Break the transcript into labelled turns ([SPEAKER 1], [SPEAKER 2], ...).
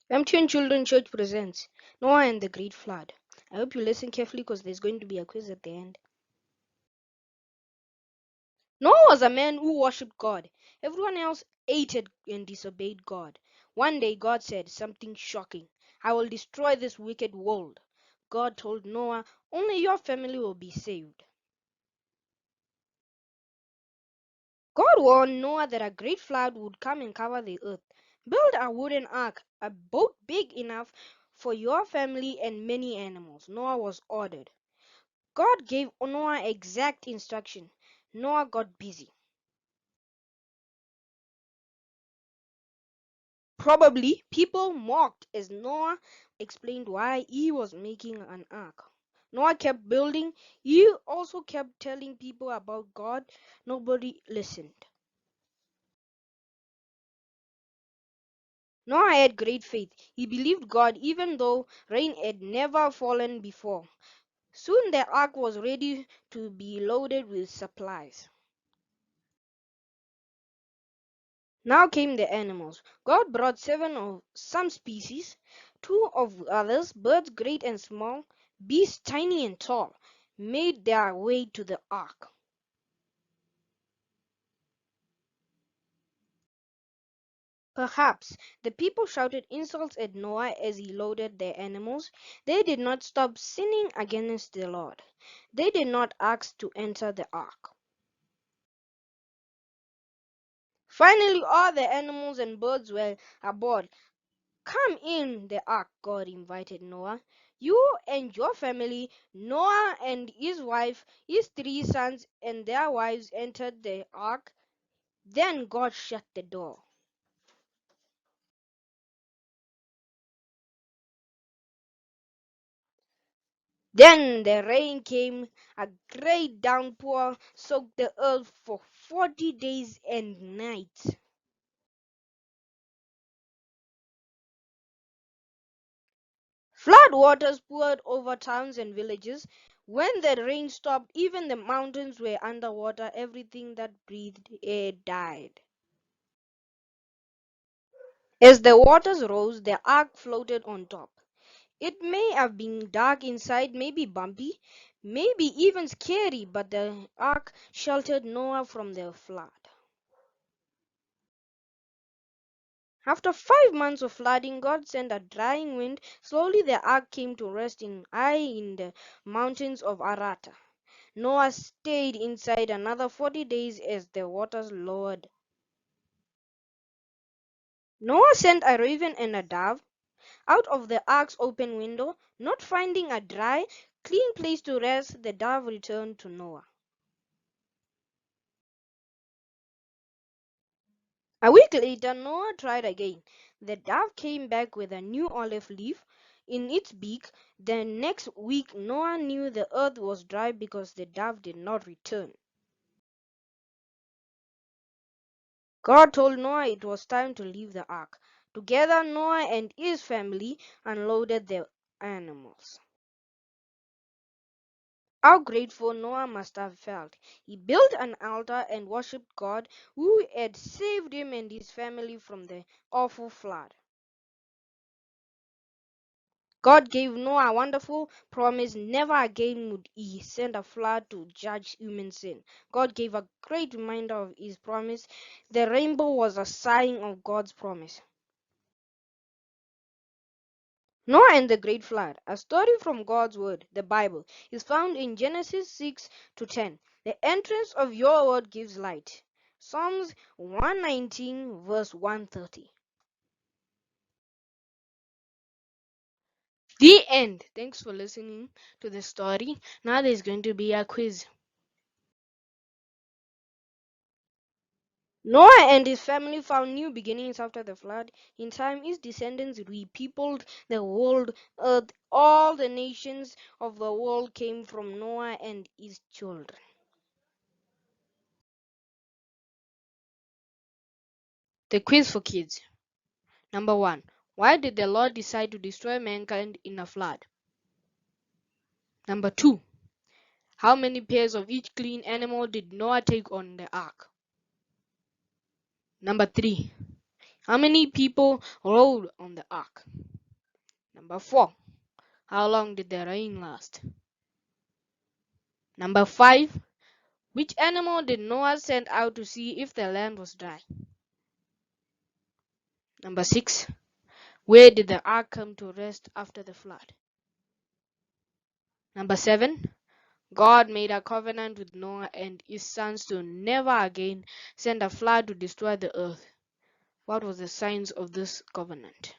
[SPEAKER 1] MTM Children Church presents Noah and the Great Flood. I hope you listen carefully because there's going to be a quiz at the end. Noah was a man who worshipped God. Everyone else hated and disobeyed God. One day God said something shocking. I will destroy this wicked world. God told Noah, only your family will be saved. God warned Noah that a great flood would come and cover the earth. Build a wooden ark, a boat big enough for your family and many animals. Noah was ordered. God gave Noah exact instruction. Noah got busy. Probably people mocked as Noah explained why he was making an ark. Noah kept building. He also kept telling people about God. Nobody listened. Noah had great faith. He believed God even though rain had never fallen before. Soon the ark was ready to be loaded with supplies. Now came the animals. God brought 7 of some species, 2 of others, birds great and small, beasts tiny and tall, made their way to the ark. Perhaps the people shouted insults at Noah as he loaded their animals. They did not stop sinning against the Lord. They did not ask to enter the ark. Finally, all the animals and birds were aboard. Come in the ark, God invited Noah. You and your family. Noah and his wife, his 3 sons, and their wives entered the ark. Then God shut the door. Then the rain came, a great downpour soaked the earth for 40 days and nights. Flood waters poured over towns and villages. When the rain stopped, even the mountains were underwater. Everything that breathed air died. As the waters rose, the ark floated on top. It may have been dark inside, maybe bumpy, maybe even scary, but the ark sheltered Noah from the flood. After 5 months of flooding, God sent a drying wind. Slowly the ark came to rest high in the mountains of Arata. Noah stayed inside another 40 days as the waters lowered. Noah sent a raven and a dove out of the ark's open window. Not finding a dry, clean place to rest, the dove returned to Noah. A week later, Noah tried again. The dove came back with a new olive leaf in its beak. The next week, Noah knew the earth was dry because the dove did not return. God told Noah it was time to leave the ark. Together, Noah and his family unloaded the animals. How grateful Noah must have felt. He built an altar and worshipped God who had saved him and his family from the awful flood. God gave Noah a wonderful promise. Never again would he send a flood to judge human sin. God gave a great reminder of his promise. The rainbow was a sign of God's promise. Noah and the Great Flood, a story from God's Word, the Bible, is found in Genesis 6 to 10. The entrance of your word gives light. Psalms 119, verse 130. The end. Thanks for listening to the story. Now there's going to be a quiz. Noah and his family found new beginnings after the flood. In time, his descendants repeopled the world, earth. All the nations of the world came from Noah and his children. The quiz for kids. Number 1. Why did the Lord decide to destroy mankind in a flood? Number 2. How many pairs of each clean animal did Noah take on the ark? Number 3. How many people rode on the ark? Number 4. How long did the rain last? Number 5. Which animal did Noah send out to see if the land was dry? Number 6. Where did the ark come to rest after the flood? Number 7. God made a covenant with Noah and his sons to never again send a flood to destroy the earth. What was the signs of this covenant?